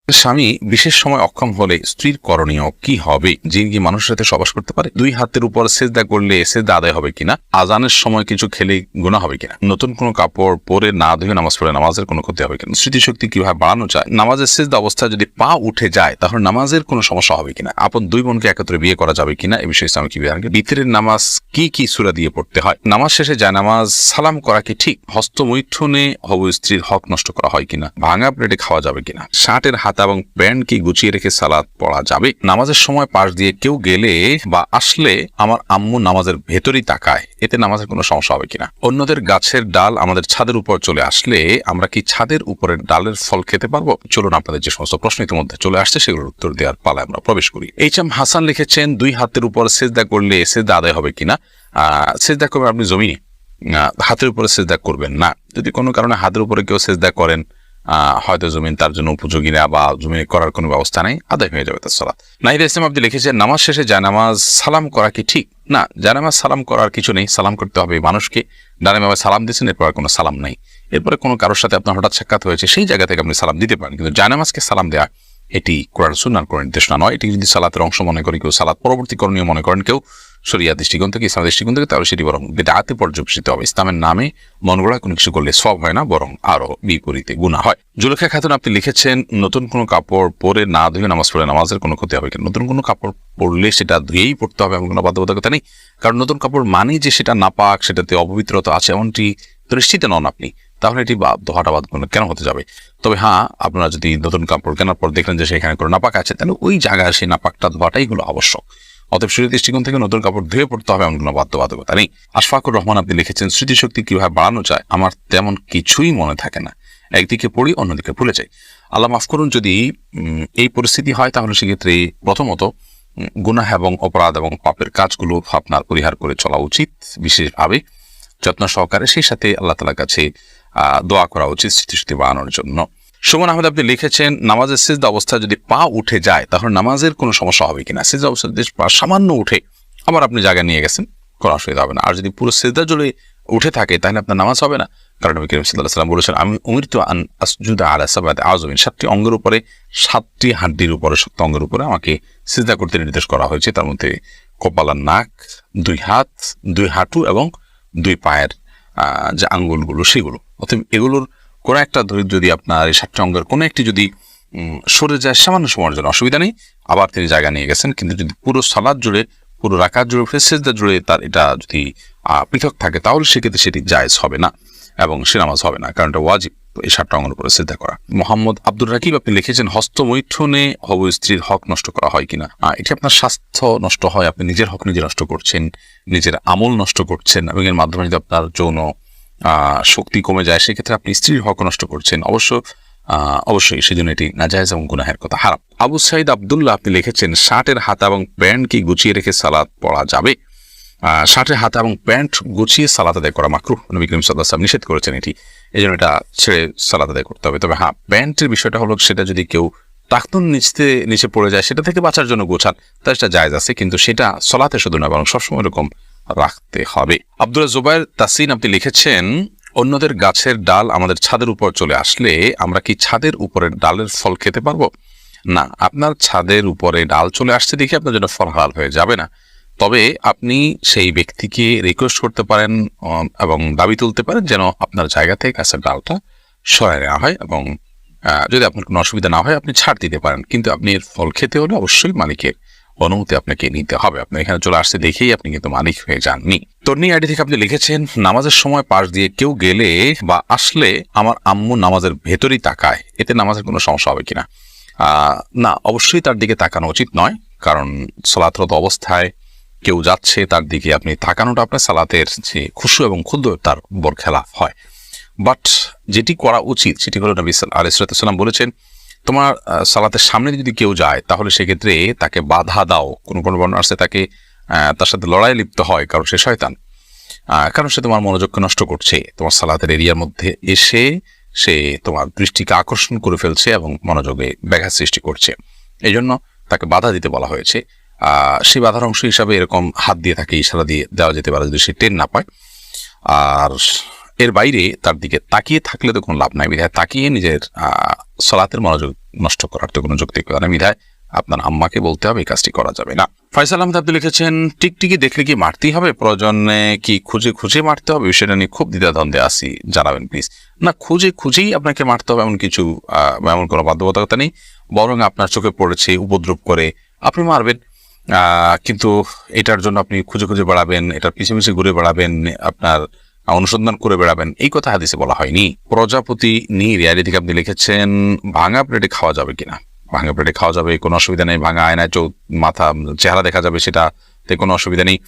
স্বামী বিশেষ সময় অক্ষম হলে স্ত্রীর করণীয় কি হবে? যিনি কি মানুষের সাথে সবাস করতে পারে? দুই হাতের উপর সেজদা করলে সেজদা আদায় হবে কিনা? আজানের সময় কিছু খেলে গুনাহ হবে কিনা? নতুন কোনো কাপড় পরে না ধুয়ে নামাজ পড়ে নামাজের কোনো ক্ষতি হবে কিনা? স্মৃতিশক্তি কিভাবে বাড়ানো যায়? নামাজের সেজদা অবস্থায় যদি পা উঠে যায় তাহলে নামাজের কোনো সমস্যা হবে কিনা? আপন দুই বোনকে একত্রে বিয়ে করা যাবে কিনা? এই বিষয়ে ইসলাম কি বিধান? বিতরের নামাজ কি কি সূরা দিয়ে পড়তে হয়? নামাজ শেষে যায় নামাজ সালাম করা কি ঠিক? হস্তমৈথুনে হবু স্ত্রীর হক নষ্ট করা হয় কিনা? ভাঙা প্লেটে খাওয়া যাবে কিনা? শার্টের হাতা এবং প্যান্ট কি গুছিয়ে রেখে সালাত পড়া যাবে? নামাজের সময় পাশ দিয়ে কেউ গেলে বা আসলে আমার আম্মু নামাজের ভেতরই তাকায়, এতে নামাজের কোনো সমস্যা হবে কিনা? অন্যদের গাছের ডাল আমাদের ছাদের উপর চলে আসলে আমরা কি ছাদের উপরের ডালের ফল খেতে পারবো? চলুন আপনাদের যে সমস্ত প্রশ্ন ইতিমধ্যে চলে আসছে সেগুলোর উত্তর দেওয়ার পালায় আমরা প্রবেশ করি। এইচ.এম. হাসান লিখেছেন, দুই হাতের উপর সেজদা করলে সেজদা আদায় হবে কিনা? সেজদা করবেন আপনি জমিনে, হাতের উপরে সেজদা করবেন না। যদি কোনো কারণে হাতের উপরে কেউ সেজদা করেন, হয়তো জমিন তার জন্য উপযোগী না বা জমিনে করার কোনো ব্যবস্থা নেই, আদায় হয়ে যাবে তার সালাত। নাহিদ ইসলাম আপনি লিখেছেন, নামাজ শেষে জায়নামাজ সালাম করা কি ঠিক? না, জায়নামাজ সালাম করার কিছু নেই। সালাম করতে হবে মানুষকে। ডানে বামে সালাম দিচ্ছেন, এরপর কোনো সালাম নাই। এরপরে কোনো কারোর সাথে আপনার হঠাৎ সাক্ষাৎ হয়েছে, সেই জায়গা থেকে আপনি সালাম দিতে পারেন, কিন্তু জায়নামাজকে সালাম দেওয়া এটি কোরআন সুন্নাহর কোনো নির্দেশনা নয়। এটি যদি সালাতের অংশ মনে করেন কেউ, সালাত পরবর্তী করণীয় মনে করেন কেউ, শরিয়া দৃষ্টিকোণ থেকে, ইসলামের দৃষ্টিকোণ থেকে, তাহলে সেটি বরং বিদআতে পর্যবেসিত হবে। ইসলামের নামে মন গড়া কোনো কিছু করলে সওয়াব হয় না, বরং আরো বিপরীতে গুনাহ হয়। জুলেখা খাতুন আপনি লিখেছেন, নতুন কোনো কাপড় পরে না ধুয়ে নামাজ পড়ে নামাজের কোনো ক্ষতি হবে কিনা? নতুন কোনো কাপড় পরলে সেটা ধুয়েই পড়তে হবে এমন কোনো বাধ্যবাধকতা নেই। কারণ নতুন কাপড় মানেই যে সেটা নাপাক, সেটাতে অপবিত্রতা আছে এমনটি দৃষ্টিতে নন আপনি, তাহলে এটি ধোয়াটা বাদ কেন হতে যাবে? তবে হ্যাঁ, আপনারা যদি নতুন কাপড় কেনার পর দেখলেন যে সেখানে কোনো নাপাক আছে, তাহলে ওই জায়গায় সেই নাপাকটা ধোয়াটাই হলো আবশ্যক। অতএব শরীর দৃষ্টিকোণ থেকে নতুন কাপড় ধুয়ে পড়তে হবে এমন কোনো বাধ্যবাধকতা নেই। আশফাকুর রহমান আপনি লিখেছেন, স্মৃতিশক্তি কিভাবে বাড়ানো যায়? আমার তেমন কিছুই মনে থাকে না, একদিকে পড়ি অন্যদিকে ভুলে যাই। আল্লাহ মাফ করুন, যদি এই পরিস্থিতি হয় তাহলে সেক্ষেত্রে প্রথমত গুনাহ এবং অপরাধ এবং পাপের কাজগুলো আপনার পরিহার করে চলা উচিত, বিশেষভাবে যত্ন সহকারে। সেই সাথে আল্লাহ তাআলার কাছে দোয়া করা উচিত স্মৃতিশক্তি বাড়ানোর জন্য। সুমন আহমেদ আপনি লিখেছেন, নামাজের সিজদা অবস্থায় যদি পা উঠে যায় তাহলে নামাজের কোনো সমস্যা হবে কিনা? সিজদা অবস্থায় যদি পা সামান্য উঠে আবার আপনি জায়গায় নিয়ে গেছেন, কোনো অসুবিধা হবে না। আর যদি পুরো সিজদা জুড়ে উঠে থাকে তাহলে আপনার নামাজ হবে না। কারণ নবী করিম সাল্লাল্লাহু আলাইহি ওয়াসাল্লাম বলেছেন, আমি উমিরতু আন আসজুদা আলা সাবআতি আযমিন, 7টি অঙ্গের উপরে, 7টি হাড্ডির উপরে, শক্ত অঙ্গের উপরে আমাকে সিজদা করতে নির্দেশ করা হয়েছে। তার মধ্যে কপাল আর নাক, 2 হাত, 2 হাঁটু এবং 2 পায়ের যে আঙ্গুলগুলো সেগুলো। অতএব এগুলোর কোনো একটা যদি আপনার এই 7টি অঙ্গের কোনো একটি যদি সরে যায় সামান্য সময়ের জন্য, অসুবিধা নেই, আবার তিনি জায়গা নিয়ে গেছেন। কিন্তু যদি পুরো সালাত জুড়ে, পুরো রাকাত জুড়ে, সিজদা জুড়ে তার এটা যদি পৃথক থাকে তাহলে সেক্ষেত্রে সেটি জায়েজ হবে না এবং সে নামাজ হবে না, কারণ এটা ওয়াজিব এই 7টা অঙ্গের উপরে সিজদা করা। মোহাম্মদ আব্দুর রাকিব আপনি লিখেছেন, হস্তমৈথুনে হবু স্ত্রীর হক নষ্ট করা হয় কিনা? এটি আপনার স্বাস্থ্য নষ্ট হয়, আপনি নিজের হক নিজে নষ্ট করছেন, নিজের আমল নষ্ট করছেন, এবং এর মাধ্যমে যদি আপনার যৌন শক্তি কমে যায় সেক্ষেত্রে আপনি স্ত্রীর হক নষ্ট করছেন। অবশ্যই সেজন্য এটি নাজায়েজ এবং গুনাহের কথা, হারাম। আবু সাইদ আব্দুল্লাহ আপনি লিখেছেন, শার্টের হাতা এবং প্যান্ট কি গুছিয়ে রেখে সালাত পড়া যাবে? শার্টের হাতা এবং প্যান্ট গুছিয়ে সালাত আদায় করা মাকরুহ, নবী করিম সাল্লাল্লাহু আলাইহি ওয়াসাল্লাম নিষেধ করেছেন এটি, এই জন্য এটা ছেড়ে সালাত আদায় করতে হবে। তবে হ্যাঁ, প্যান্টের বিষয়টা হলো সেটা যদি কেউ টাকনুন নিচে পড়ে যায় সেটা থেকে বাঁচার জন্য গোছান, তার সেটা জায়েজ আছে, কিন্তু সেটা সালাতে শুধু না, বরং সবসময় এরকম রাখতে হবে। আব্দুল্লাহ জুবাইর তাসিন আপনি লিখেছেন, অন্যদের গাছের ডাল আমাদের ছাদের উপর চলে আসলে আমরা কি ছাদের উপরের ডালের ফল খেতে পারবো? না, আপনার ছাদের উপরে ডাল চলে আসছে দেখে আপনার জন্য ফল হালাল হয়ে যাবে না। তবে আপনি সেই ব্যক্তিকে রিকোয়েস্ট করতে পারেন এবং দাবি তুলতে পারেন যেন আপনার জায়গা থেকে গাছের ডালটা সরায় নেওয়া হয়, এবং যদি আপনার কোনো অসুবিধা না হয় আপনি ছাড় দিতে পারেন, কিন্তু আপনি এর ফল খেতে হলে অবশ্যই মালিকের অনুমতি আপনাকে নিতে হবে। আপনি এখানে চলে আসতে দেখেই আপনি কিন্তু মালিক হয়ে যাননি। তর্নি আইডি থেকে আপনি লিখেছেন, নামাজের সময় পাশ দিয়ে কেউ গেলে বা আসলে আমার আম্মু নামাজের ভেতরই তাকায়, এতে নামাজের কোনো সমস্যা হবে কিনা? না, অবশ্যই তার দিকে তাকানো উচিত নয়, কারণ সালাতরত অবস্থায় কেউ যাচ্ছে তার দিকে আপনি তাকানোটা আপনার সালাতের যে খুশু এবং ক্ষুদ্র তার বরখেলাফ হয়। বাট যেটি করা উচিত সেটি হলো, নবী আলাইহিস সালাম বলেছেন, তোমার সালাতের সামনে যদি কেউ যায় তাহলে সেক্ষেত্রে তাকে বাধা দাও। কোনো বর্ণনা আছে তাকে তার সাথে লড়াই লিপ্ত হয়, কারণ সে শয়তান, কারণ সে তোমার মনোযোগকে নষ্ট করছে, তোমার সালাতের এরিয়ার মধ্যে এসে সে তোমার দৃষ্টিকে আকর্ষণ করে ফেলছে এবং মনোযোগে ব্যাঘাত সৃষ্টি করছে। এই জন্য তাকে বাধা দিতে বলা হয়েছে। সেই বাধার অংশ হিসাবে এরকম হাত দিয়ে তাকে ইশারা দিয়ে দেওয়া যেতে পারে যদি সে টের না পায়। আর এর বাইরে তার দিকে তাকিয়ে থাকলে তো কোনো লাভ নাই, বিধায় তাকিয়ে নিজের সালাতের মনোযোগ নষ্ট করার তো কোনো যৌক্তিকতা নেই, বিধায় আপনার আম্মাকে বলতে হবে এই কাজটি করা যাবে না। ফয়সাল আহমেদ আপনি লিখেছেন, টিকটিকি দেখলে কি মারতেই হবে, প্রয়োজনে কি খুঁজে খুঁজে মারতে হবে? বিষয়টা নিয়ে খুব দ্বিধাদ্বন্দ্বে আসি, জানাবেন প্লিজ। না, খুঁজে খুঁজেই আপনাকে মারতে হবে এমন কিছু এমন কোনো বাধ্যবাধকতা নেই, বরং আপনার চোখে পড়েছে উপদ্রব করে আপনি মারবেন। কিন্তু এটার জন্য আপনি খুঁজে খুঁজে বেড়াবেন, এটার পিছিয়ে পিছিয়ে ঘুরে বেড়াবেন, আপনার অনুসন্ধান করে বেড়াবেন, এই কথা হাদিসে বলা হয়নি। প্রজাপতি নীর ইয়ারি থেকে আপনি লিখেছেন, ভাঙা প্লেটে খাওয়া যাবে কিনা? ভাঙা প্লেটে খাওয়া যাবে, কোনো অসুবিধা নেই। ভাঙা আয়নায় মাথা চেহারা দেখা যাবে, সেটাতে কোনো অসুবিধা নেই।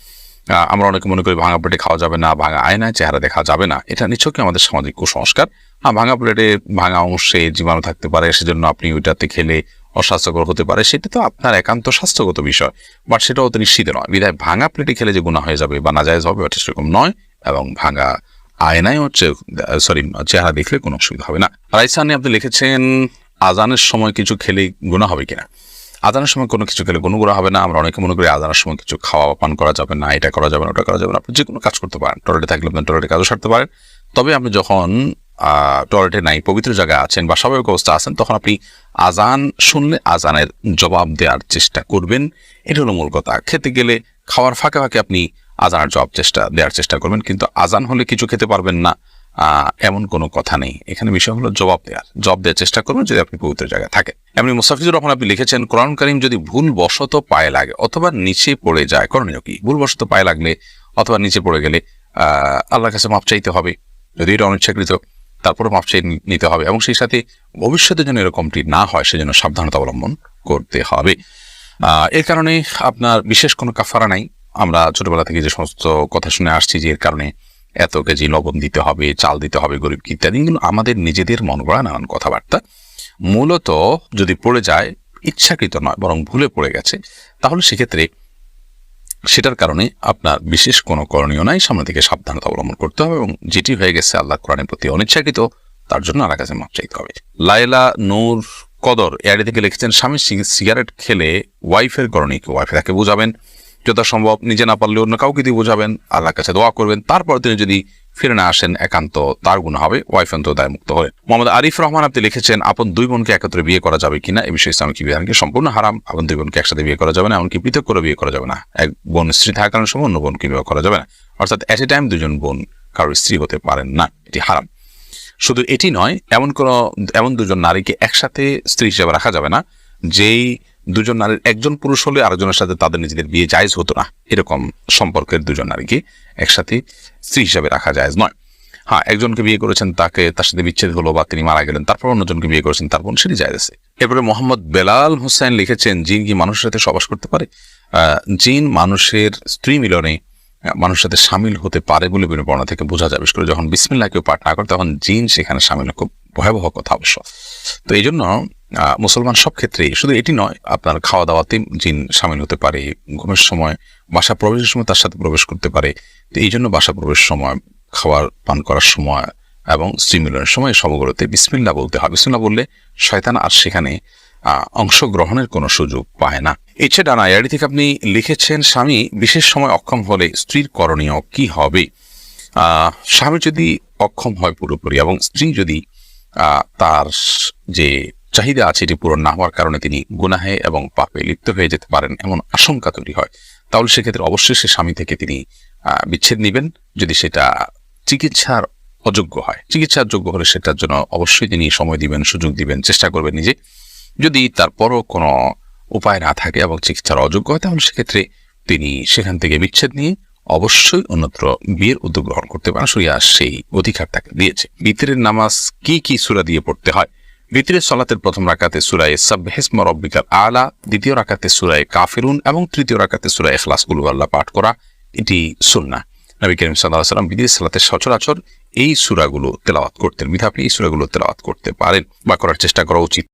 আমরা অনেকে মনে করি ভাঙা প্লেটে খাওয়া যাবে না, ভাঙা আয়নায় চেহারা দেখা যাবে না, এটা নিছকই আমাদের সামাজিক কুসংস্কার। ভাঙা প্লেটে ভাঙা অংশে জীবাণু থাকতে পারে, সেজন্য আপনি ওইটাতে খেলে অস্বাস্থ্যকর হতে পারে, সেটা তো আপনার একান্ত স্বাস্থ্যগত বিষয়, বাট সেটাও তো নিশ্চিত নয়। বিধায় ভাঙা প্লেটে খেলে যে গুনাহ হয়ে যাবে বা নাজায়েজ হবে, ওটা সেরকম নয়। এবং ভাঙা আয়নায় চেহারা দেখলে কোনো অসুবিধা হবে না। রাইসানি আপনি লিখেছেন, আজানের সময় কিছু খেলে গুনাহ হবে কিনা? আজানের সময় কোনো কিছু খেলে কোনো গুনাহ হবে না। আমরা অনেকে মনে করি আজানের সময় কিছু খাওয়া পান করা যাবে না, এটা করা যাবে না, ওটা করা যাবে না। আপনি যে কোনো কাজ করতে পারেন, টয়লেটে থাকলে আপনি টয়লেটে কাজও সারতে পারেন। তবে আপনি যখন টয়লেটে নাই, পবিত্র জায়গায় আছেন বা স্বাভাবিক অবস্থা আছেন, তখন আপনি আজান শুনলে আজানের জবাব দেওয়ার চেষ্টা করবেন। এটা হলো মূল কথা। খেতে গেলে খাওয়ার ফাঁকে ফাঁকে আপনি আজানের জবাব দেওয়ার চেষ্টা করবেন, কিন্তু আজান হলে কিছু খেতে পারবেন না এমন কোনো কথা নেই। এখানে বিষয় হলো জবাব দেওয়ার চেষ্টা করবেন যদি আপনি পবিত্র জায়গায় থাকেন। এমনি মুস্তাফিজুর রহমান আপনি লিখেছেন, কোরআন কারীম যদি ভুল বশত পায়ে লাগে অথবা নিচে পড়ে যায়, করণীয় কি? ভুল বশত পায়ে লাগলে অথবা নিচে পড়ে গেলে আল্লাহর কাছে মাপ চাইতে হবে, যদি এটা অনিচ্ছাকৃত, তারপরে মাপ চাই নিতে হবে, এবং সেই সাথে ভবিষ্যতে যেন এরকমটি না হয় সেজন্য সাবধানতা অবলম্বন করতে হবে। এর কারণে আপনার বিশেষ কোনো কাফারা নাই। আমরা ছোটবেলা থেকে যে সমস্ত কথা শুনে আসছি যে এর কারণে এত কেজি লবণ দিতে হবে, চাল দিতে হবে গরিবকে ইত্যাদি, এগুলো আমাদের নিজেদের মন গড়া নানান কথাবার্তা। মূলত যদি পড়ে যায়, ইচ্ছাকৃত নয় বরং ভুলে পড়ে গেছে, তাহলে সেক্ষেত্রে সেটার কারণে আপনার বিশেষ কোনো করণীয় নাই, সামনে থেকে সাবধানতা অবলম্বন করতে হবে, এবং যেটি হয়ে গেছে আল্লাহ কোরআনের প্রতি অনিচ্ছাকৃত, তার জন্য আল্লাহর কাছে মাপ চাইতে হবে। লাইলা নূর কদর এআইডি থেকে লিখেছেন, স্বামী সিগারেট খেলে ওয়াইফের করণীয় কি? ওয়াইফে তাকে বোঝাবেন, যথাসম্ভব নিজে না পারলে অন্য কাউকে দিয়ে বোঝাবেন, আল্লাহর কাছে দোয়া করবেন, তারপর তিনি যদি ফিরে না আসেন একান্ত তার গুনাহ হবে, ওয়াইফ অন্তত দায় মুক্ত হলেন। মোহাম্মদ আরিফ রহমান আপনি লিখেছেন, আপন দুই বোনকে একত্রে বিয়ে করা যাবে কিনা? এই বিষয়ে ইসলামিক বিধানকে সম্পূর্ণ হারাম। আপন দুই বোনকে একসাথে বিয়ে করা যাবে না, এমনকি পৃথক করে বিয়ে করা যাবে না। এক বোন স্ত্রী থাকার সময় অন্য বোনকে বিয়ে করা যাবে না, অর্থাৎ এট এ টাইম দুজন বোন কারোর স্ত্রী হতে পারেন না, এটি হারাম। শুধু এটি নয়, এমন দুজন নারীকে একসাথে স্ত্রী হিসেবে রাখা যাবে না যেই দুজন নারীর একজন পুরুষ হলে আরেকজনের সাথে তাদের নিজেদের বিয়ে জায়েজ হতো না, এরকম সম্পর্কের দুজন নারীকে একসাথে স্ত্রী হিসেবে রাখা জায়েজ নয়। হ্যাঁ, একজনকে বিয়ে করেছেন, তার সাথে বিচ্ছেদ হলো বা তিনি মারা গেলেন, তারপর অন্যজনকে বিয়ে করেছেন, তারপর সেটি জায়েজ আছে। এরপরে মোহাম্মদ বেলাল হোসেন লিখেছেন, জিন কি মানুষের সাথে সবাস করতে পারে? জিন মানুষের স্ত্রী মিলনে মানুষের সাথে সামিল হতে পারে বলে বিভিন্ন বর্ণনা থেকে বোঝা যায়। বিশেষ করে যখন বিসমিল্লাহ কেউ পাঠ না করে তখন জিন সেখানে সামিল, খুব ভয়াবহ কথা অবশ্য। তো এই জন্য মুসলমান সব ক্ষেত্রেই, শুধু এটি নয়, আপনার খাওয়া দাওয়াতে জিন সামিল হতে পারে, ঘুমের সময়, বাসা প্রবেশের সময় তার সাথে প্রবেশ করতে পারে। তো এই জন্য বাসা প্রবেশের সময়, খাবার পান করার সময় এবং স্ত্রী মিলনের সময় সবগুলোতে বিসমিল্লাহ বলতে হয়। বিসমিল্লাহ বললে শয়তান আর সেখানে অংশগ্রহণের কোনো সুযোগ পায় না। ইচ্ছে ডানা এআইডি থেকে আপনি লিখেছেন, স্বামী বিশেষ সময় অক্ষম হলে স্ত্রীর করণীয় কি হবে? স্বামী যদি অক্ষম হয় পুরোপুরি এবং স্ত্রী যদি তার যে চাহিদা আছে এটি পূরণ না হওয়ার কারণে তিনি গুনাহে এবং পাপে লিপ্ত হয়ে যেতে পারেন এমন আশঙ্কা তৈরি হয়, তাহলে সেক্ষেত্রে অবশ্যই সে স্বামী থেকে তিনি বিচ্ছেদ নেবেন। যদি সেটা চিকিৎসার অযোগ্য হয়, চিকিৎসার যোগ্য হলে সেটার জন্য অবশ্যই তিনি সময় দিবেন, সুযোগ দিবেন, চেষ্টা করবেন নিজে। যদি তারপরও কোনো উপায় না থাকে এবং চিকিৎসার অযোগ্য হয়, তাহলে সেক্ষেত্রে তিনি সেখান থেকে বিচ্ছেদ নিয়ে অবশ্যই অন্যত্র বিয়ের উদ্যোগ গ্রহণ করতে পারেন। শরিয়া সেই অধিকার তাকে দিয়েছে। বিতরের নামাজ কি কি সূরা দিয়ে পড়তে হয়? বিতরের সালাতের প্রথম রাকাতে সূরা সাব্বিহিসমা রাব্বিকাল আলা, দ্বিতীয় রাকাতে সূরা কাফিরুন এবং তৃতীয় রাকাতে সূরা ইখলাস কুল হুয়াল্লাহ পাঠ করা, এটি সুন্নাহ। নবী করিম সাল্লাল্লাহু আলাইহি ওয়াসাল্লাম বিতরের সালাতে সচরাচর এই সূরাগুলো তেলাওয়াত করতেন। বিধায় আপনি এই সূরাগুলো তেলাওয়াত করতে পারেন বা করার চেষ্টা করা উচিত।